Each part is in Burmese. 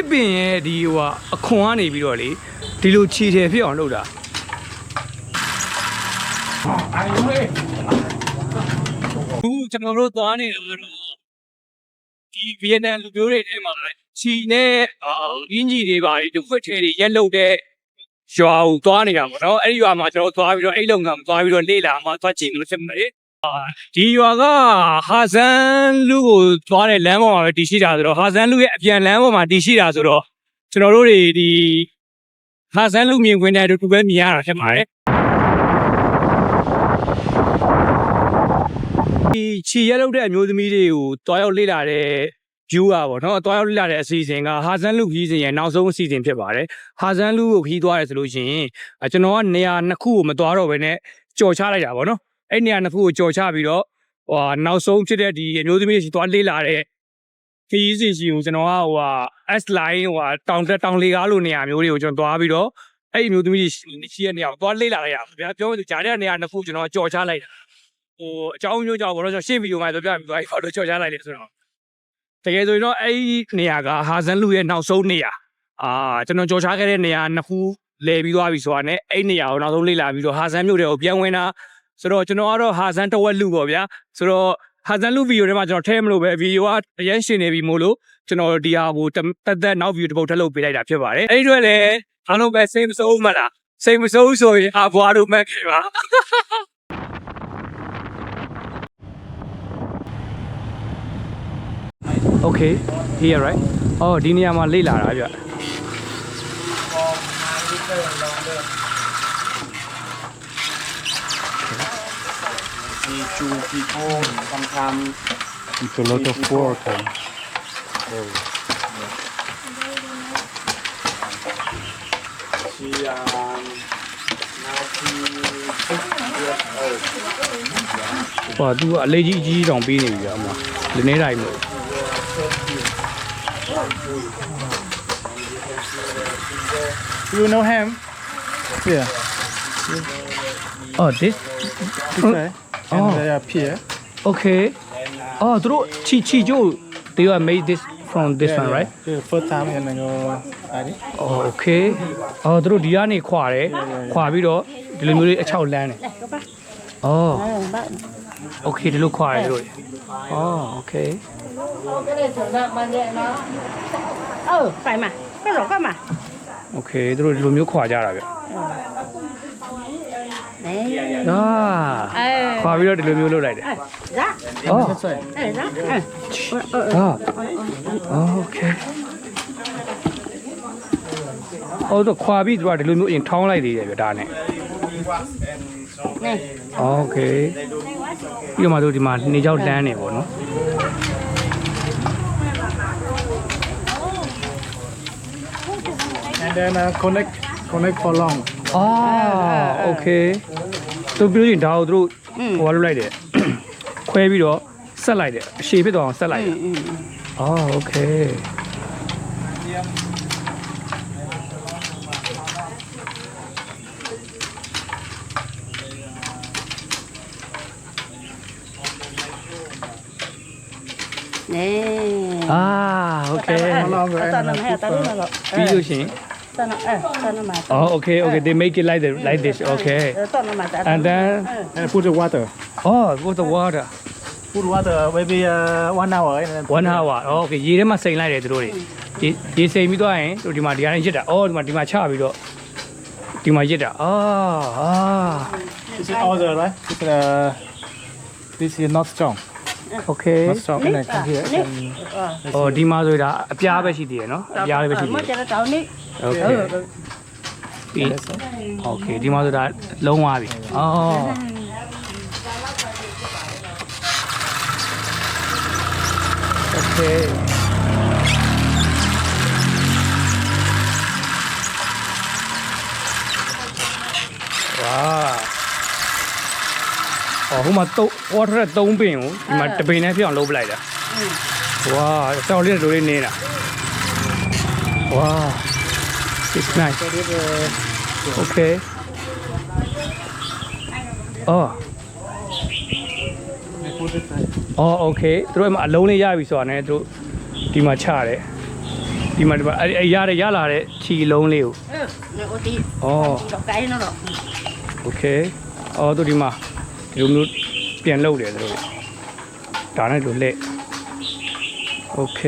တစ်ပင်ရဲ့ဒီဟိုအခွန်ကနေပြီးတော့လေဒီလိုခြေထည်ဖြစ်အောင်လုပ်တာဘူးကျွန်တော်တို့သွားနေတယ်ဒီဗီယက်နမ်လူမျိုးတွေထဲမှာခြီနဲ့အင်းကြီးတွေပါဒီဖွက်ထဲတွေရက်လုပ်တဲ့ရွာကိုသွားနေတာပေါ့နော်အဲ့ဒီရွာမှာကျွန်တော်သွားပြီးတော့အဲ့လုံကသွားပြီးတော့လေ့လာမှသွားကြည့်လို့ဖြစ်မှာလေဒီရွာကဟာဇန်လူကိုသွားတဲ့လမ်းပေါ်မှာပဲတည်ရှိတာဆိုတော့ဟာဇန်လူရဲ့အပြန်လမ်းပေါ်မှာတည်ရှိတာဆိုတော့ကျွန်တော်တို့တွေဒီဟာဇန်လူမြင်ကွင်းတဲ့အတူတူပဲမြင်ရတာဖြစ်ပါတယ်ဒီခြေရက်လုပ်တဲ့အမျိုးသမီးတွေကိုတွားရောက်လေ့လာတဲ့ view อ่ะဗောနော်တွားရောက်လေ့လာတဲ့အစီအစဉ်ကဟာဇန်လူခီးစဉ်ရဲ့နောက်ဆုံးအစီအစဉ်ဖြစ်ပါတယ်ဟာဇန်လူကိုခီးသွားတယ်ဆိုလို့ရှိရင်ကျွန်တော်ကနေရာနှစ်ခုကိုမသွားတော့ဘဲနဲ့ကြော်ချလိုက်တာဗောနော်အဲ့နေရာနှစ်ခုကိုကြော်ချပြီးတော့နောက်ဆုံးဖြစ်တဲ့ဒီအမျိုးသမီးတွေသွားလေ့လာတဲ့ခီးစဉ်ရှိကိုကျွန်တော်ကS line တောင်လေကားလိုနေရာမျိုးတွေကိုကျွန်တော်သွားပြီးတော့အဲ့အမျိုးသမီးတွေရှိတဲ့နေရာကိုသွားလေ့လာလိုက်ရဗျာပြောလို့ဂျာတဲ့နေရာနှစ်ခုကျွန်တော်ကြော်ချလိုက်တာအကြောင်းမျိုးကြောင့်ဘောတော့ကျွန်တော်ရှေ့ဗီဒီယိုမှာပြောပြပြီးသွားပြီတော့ကြော်ချလိုက်တယ်ဆိုတော့တကယ်ဆိုရင်တော့အဲ့ဒီနေရာကဟာဇန်လူရဲ့နောက်ဆုံးနေရာကျွန်တော်ကြော်ချခဲ့တဲ့နေရာနှစ်ခုလဲပြီးသွားပြီဆိုတာနဲ့အဲ့နေရာကိုနောက်ဆုံးလေ့လာပြီးတော့ဟာဇန်မြို့တွေကိုပြန်ဝင်တာဆိုတော့ကျွန်တော်ကတော့ဟာဇန်တဝက်လူပေါ့ဗျာဆိုတော့ဟာဇန်လူဗီဒီယိုထဲမှာကျွန်တော်ထဲမလို့ပဲဗီဒီယိုကအရင်ရှင်နေပြီမို့လို့ကျွန်တော်ဒီဟာကိုတက်နောက်ဗီဒီယိုတစ်ပုတ်ထပ်လုပ်ပေးလိုက်တာဖြစ်ပါတယ်အဲ့ဒီတော့လည်းအားလုံးပဲစိတ်မစိုးမလားစိတ်မစိုးဆိုရင်ဘွားတို့မှတ်ခဲ့ပါ Okay here right ဒီနေရာမှာလေ့လာတာဗျมีจูพีโป้ทำ It's a lot of work ชีนาทีသူကအလေးကြီးအကြီးတောင်ပေးနေပြီဗျအမဒီနေ့တိုင်းလို့ You know him? Yeah. this This guy. And they are here. okay သူတို့ချီကျိုး they are made this from this one right The first time in the okay သူတို့ဒီကနေခွာတယ်ခွာပြီးတော့ဒီလိုမျိုးလေးအချောက်လန်းတယ်okay ဒီလိုခွာတယ်တို့okay phải mà cái rõ cơ mà okay သူတို့ဒီလိုမျိုးခွာကြတာဗျ đấy ခွာပြီးတော့ဒီလိုမျိုးလုပ်လိုက်တယ် giá That's right. đây giá okay တော့ခွာပြီးသူကဒီလိုမျိုးအရင်ထောင်းလိုက်သေးတယ်ဗျဒါနဲ့ này okay ပြီးတော့မှတို့ဒီမှာနေကြောက်လန်းနေပေါ့နော် And then connect for long. okay သူပြောရင်ဒါကိုသူတို့ဟိုလုပ်လိုက်တယ်ခွဲပြီးတော့ဆက်လိုက်တယ်အရှည်ဖြစ်သွားအောင်ဆက်လိုက်တယ်okay này okay No longer. tao nó hay tao nó rồi ပြီးလို့ရှိရင် tao nó mà okay they make it like this okay tao nó mà and then And put the water. put the water Put water maybe 1 hour. And then 1 hour okay ရေထဲမှာစိန်လိုက်တယ်သူတို့တွေရေစိန်ပြီးသွားရင်တို့ဒီမှာဒီကနေရစ်တာဒီမှာချပြီးတော့ဒီမှာရစ်တာThis is all the right. This is not strong. okay Not strong. And then come here. And ဒီမှာဆိုတာအပြားပဲရှိသေးတယ်နော်အပြားလေးပဲရှိသေး mới တယ် cho nó trâu ní okay ပြီး okay ဒီမှာဆိုတာလုံးသွားပြီokay ဝါဟိုမှာwater 3ပင်ကိုဒီမှာတပင်နဲ့ဖြစ်အောင်လုပ်ပလိုက်တာဝါစောက်လေးတို့လေးနေတာဝါ it's nice okay โอเคသူတို့အလုံးလေးရပြီဆိုတာနဲ့သူတို့ဒီမှာချတယ် ဒီမှာရလာတဲ့ခြီလုံးလေးကို နေအိုတီ ဩ တော့ကိုင်းနော် โอเคသူဒီမှာဒီလိုမျိုးပြန်လုပ်တယ်သူတို့ဒါနဲ့တို့လက်โอเค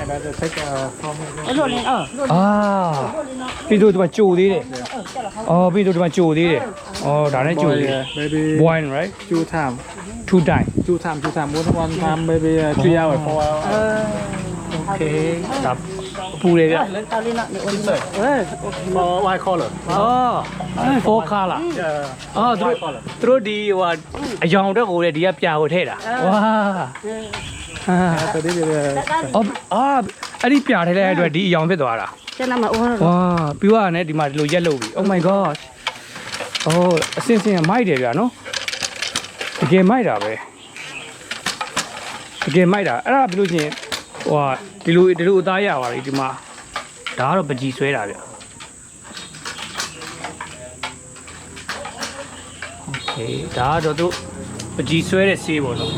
and I just take from အဲ့လိုလေးပြီးတော့ဒီမှာကြိုသေးတယ်ပြီးတော့ဒီမှာကြိုသေးတယ်ဒါနဲ့ကြိုသေးတယ် maybe boil right two time two time one time maybe 3 hours 4 hours โอเคဒါပူတယ်ဗျ တောက်လေးနော်နေအိုတီ for white color four color သူတို့ဒီဟိုအယောင်အတွက်ကိုလည်းဒီကပြာကိုထည့်တာဝါ so this is အဲ့ဒီပြာထဲလိုက်အတွက်ဒီအယောင်ဖြစ်သွားတာ ကျနမအိုး ဝါပြီးသွားတယ်ဒီမှာဒီလိုရက်လို့ပြီ oh my god အစင်စင်မိုက်တယ်ဗျာနော်တကယ်မိုက်တာပဲတကယ်မိုက်တာအဲ့ဒါဘယ်လိုချင်းဟိုဒီလိုအသားရပါပြီဒီမှာဒါကတော့ပကြီးဆွဲတာဗျโอเคဒါကတော့သူပကြီးဆွဲတဲ့ဆေးပေါ့နော်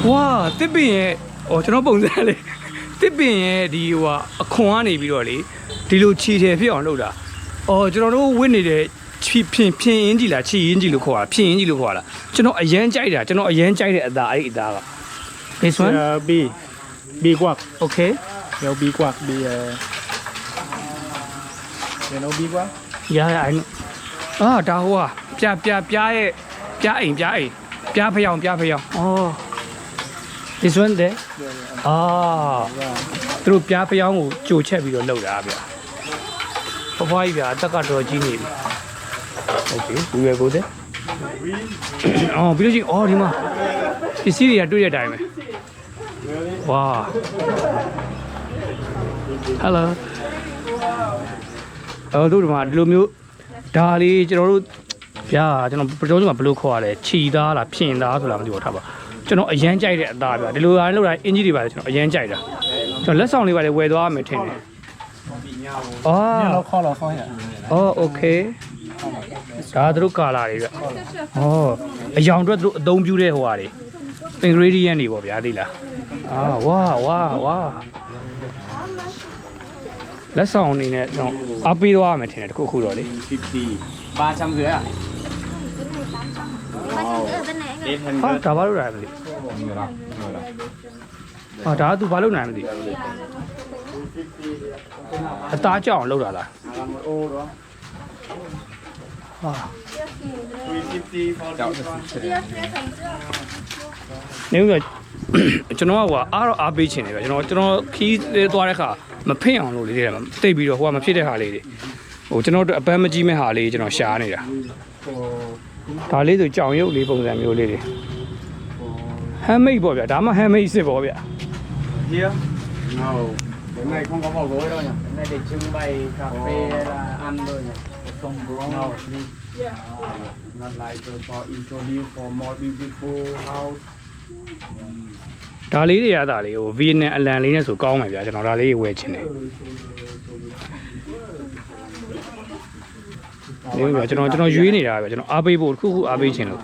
ဝါတစ်ပင်ရဲ့ကျွန်တော်ပုံစံလေးတစ်ပင်ရဲ့ဒီဟိုအခွန်ကနေပြီးတော့လေဒီလိုခြေထည်ဖြစ်အောင်လုပ်တာကျွန်တော်တို့ဝစ်နေတဲ့ဖြင်းအင်းကြီးလားခြေအင်းကြီးလို့ခေါ်တာဖြင်းအင်းကြီးလို့ခေါ်တာကျွန်တော်အရန်ကြိုက်တာကျွန်တော်အရန်ကြိုက်တဲ့အသားအဲ့ဒီအသားက this one B quack okay you B quack B you know B quack yeah I know ဒါဟိုပြရဲ့အိမ်ပြဖျောင်းthis one there သူတို့ပြဖျောင်းကိုကြိုချက်ပြီးတော့လုပ်တာဗျဖွားကြီးဗျာအသက်ကတော့ကြီးနေပြီ okay we will go there ပြီးလို့ရှိရင်ဒီမှာပစ္စည်းတွေကတွေ့တဲ့အတိုင်းပဲဝါ hello တို့ဒီမှာဒီလိုမျိုးဒါလေးကျွန်တော်တို့ဗျာကျွန်တော်ဘယ်လိုခေါ်ရလဲခြီသားလားဖြင်သားဆိုတာမသိဘူးထားပါကျွန်တော်အရန်ကြိုက်တဲ့အသားဗျာဒီလိုအားလောက်တာအင်ကြီးတွေပါလေကျွန်တော်အရန်ကြိုက်တာကျွန်တော်လက်ဆောင်လေးပါလေဝယ်သွားမယ်ထင်တယ်เรา call เราเขาเนี่ยโอเคဒါတို့ကာလာတွေဗျအယောင်အတွက်တို့အသုံးပြုတဲ့ဟိုဟာတွေ ingredient တွေပေါ့ဗျာသိလားဝါလက်ဆောင်အနေနဲ့ကျွန်တော်အားပေးသွားမယ်ထင်တယ်တခုတော့လေ50 300 rưỡi à ဒါဘာလို့လဲမသိဒါကသူဘာလို့နိုင်မသိအသားကြောင်လောက်တာလား 1 ô đó 350 for the နေဦးကျွန်တော်ကအားပေးချင်တယ်ဗျကျွန်တော်ခီးသွားတဲ့ခါမဖိအောင်လို့လေးတွေတိတ်ပြီးတော့ဟိုကမဖြစ်တဲ့ဟာလေးတွေကျွန်တော်တို့အပန်းမကြီးမဲ့ဟာလေးကျွန်တော်ရှားနေတာဒါလေးဆိုကြောင်ရုပ်လေးပုံစံမျိုးလေးတွေ handmade ပေါ့ဗျာဒါမှ handmade စစ်ပေါ့ဗျာ here no cái này không có vỏ gối đâu nhỉ cái này để trưng bày cà phê là ăn thôi nhỉ không no not like for introduce for more beautiful house ဒါလေးတွေကဒါလေးဟို Vietnam အလံလေးနဲ့ဆိုကောင်းမယ်ဗျာကျွန်တော်ဒါလေးဝယ်ချင်တယ်ဒီဗျာကျွန်တော်ရွေးနေတာဗျာကျွန်တော်အားပေးဖို့တစ်ခုအားပေးချင်လို့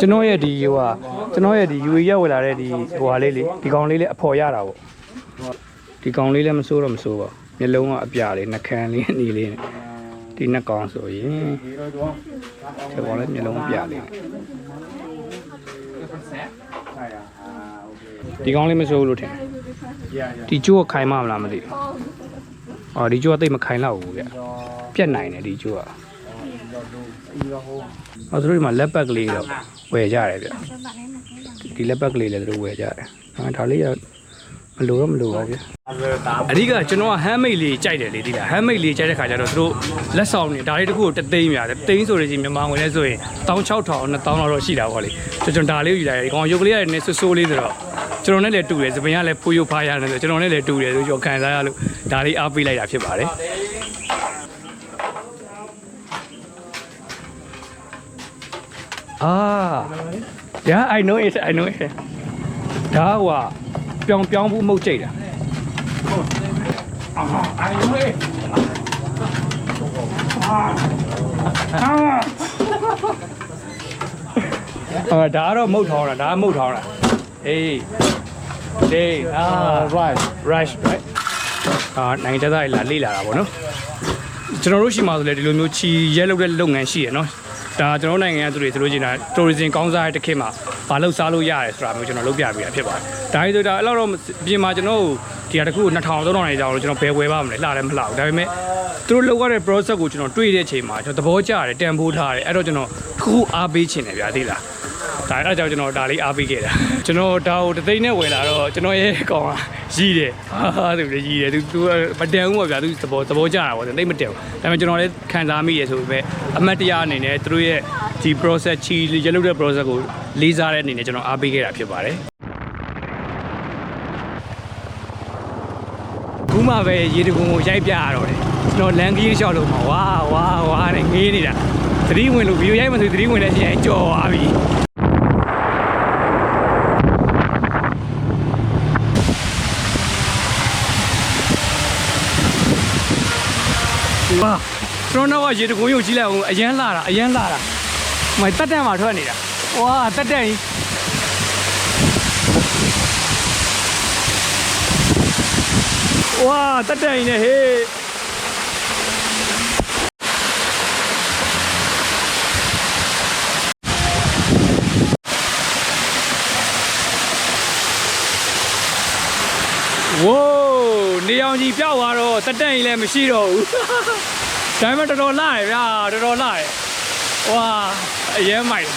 ကျွန်တော်ရဲ့ဒီဟိုကျွန်တော်ရဲ့ဒီ UAE ရောက်လာတဲ့ဒီဟိုဟာလေးလေဒီကောင်လေးလည်းအဖော်ရတာပေါ့ဒီကောင်လေးလည်းမစိုးပါမျက်လုံးကအပြလေးနှာခမ်းလေးအနီလေးဒီနှစ်ကောင်ဆိုရင်ဒီကောင်လေးမျက်လုံးအပြလေးဒီကောင်လေးမစိုးလို့ထင်ဒီကျိုးကခိုင်မလားမသိဘူးဒီကျိုးကတိတ်မခိုင်တော့ဘူးဗျပြက်နိုင်တယ်ဒီကျိုးကသူတို့ဒီမှာလက်ပတ်ကလေးတော့ဝယ်ကြတယ်ဗျဒီလက်ပတ်ကလေးလည်းသူတို့ဝယ်ကြတယ်ဒါလေးကမလိုတော့မလိုပါဗျအဓိကကျွန်တော်က handmade လေးကြိုက်တယ်လေဒီလား handmade လေးကြိုက်တဲ့ခါကျတော့သူတို့လက်ဆောင်နေဒါလေးတစ်ခုကို3သိန်းများတယ်3ဆိုလို့ရှိရင်မြန်မာငွေနဲ့ဆိုရင်16000 2000တော့ရှိတာပေါ့လေကျွန်တော်ဒါလေးကိုယူလိုက်တယ်ဒီကောင်ရုပ်ကလေးကလည်းဆိုးလေးဆိုတော့ကျွန်တော်နဲ့လည်းတူတယ်သပင်ကလည်းဖိုးရုပ်ဖားရတယ်ဆိုကျွန်တော်နဲ့လည်းတူတယ်ဆိုကျွန်တော်ခံစားရလို့ဒါလေးအားပေးလိုက်တာဖြစ်ပါတယ်yeah I know it ဒါကပြောင်းဖို့မဟုတ်ကြိတ်တာဒါကတော့မဟုတ်ထောင်းတာဒါကမဟုတ်ထောင်းတာ Right. rice right နိုင်ငံခြားသားတွေလာလေ့လာတာပေါ့နော်ကျွန်တော်တို့ရှိမှဆိုလေဒီလိုမျိုးချီရဲလုပ်တဲ့လုပ်ငန်းရှိရနော်ဒါကျွန်တော်နိုင်ငံကသူတွေဆိုလို့ရှိရင် tourism ကောင်းစားတဲ့တစ်ခေတ်မှာဘာလို့စားလို့ရတယ်ဆိုတာမျိုးကျွန်တော်လုပ်ပြပေးတာဖြစ်ပါတယ်ဒါဆိုဒါအဲ့လောက်တော့ပြင်မှာကျွန်တော်တို့ဒီဟာတစ်ခု2000 3000နေကြအောင်လို့ကျွန်တော်ဘယ်ဝယ်ပါမလဲလှတယ်မလှဘူးဒါပေမဲ့သူတို့လုပ်ရတဲ့ process ကိုကျွန်တော်တွေ့တဲ့အချိန်မှာကျွန်တော်သဘောကျတယ်တန်ဖိုးထားတယ်အဲ့တော့ကျွန်တော်တစ်ခုအားပေးချင်တယ်ဗျာသိလားဒါအဲ့ကြောင့်ကျွန်တော်ဒါလေးအားပေးခဲ့တာကျွန်တော်ဒါကိုတသိန်းနဲ့ဝယ်လာတော့ကျွန်တော်ရဲ့ကောင်ကရီးတယ်ဟာသူလည်းရီးတယ်သူမတန်ဘူးပေါ့ဗျာသူသဘောကျတာပေါ့သိမတန်ဘူးဒါပေမဲ့ကျွန်တော်လည်းခံစားမိရဆိုပေမဲ့အမတ်တရားအနေနဲ့သူတို့ရဲ့ဒီ process ချီရလုပ်တဲ့ process ကိုလေးစားတဲ့အနေနဲ့ကျွန်တော်အားပေးခဲ့တာဖြစ်ပါတယ်ခုမှပဲရေတကုံကိုရိုက်ပြရတော့တယ်ကျွန်တော်လန်ကြီးရှောက်လို့မှာဝါနဲ့ငေးနေတာသတိဝင်လို့ဗီဒီယိုရိုက်မှဆိုသတိဝင်တဲ့အချိန်ကြော်သွားပြီဝါကျွန်တော်ကရေတကုံရုပ်ကြည့်လိုက်အောင်အရန်လာတာမိုင်တက်တန်မှာထွက်နေတာဝါတက်တန်ကြီးဝါတက်တန်ကြီးနဲ့ဟေးဝိုးနေအောင်ကြီးပြောက်သွားတော့တက်တန်ကြီးလည်းမရှိတော့ဘူးဒါပေမဲ့တော်တော်လာတယ်ဗျာတော်တော်လာတယ်ဝါအရင်မိုက်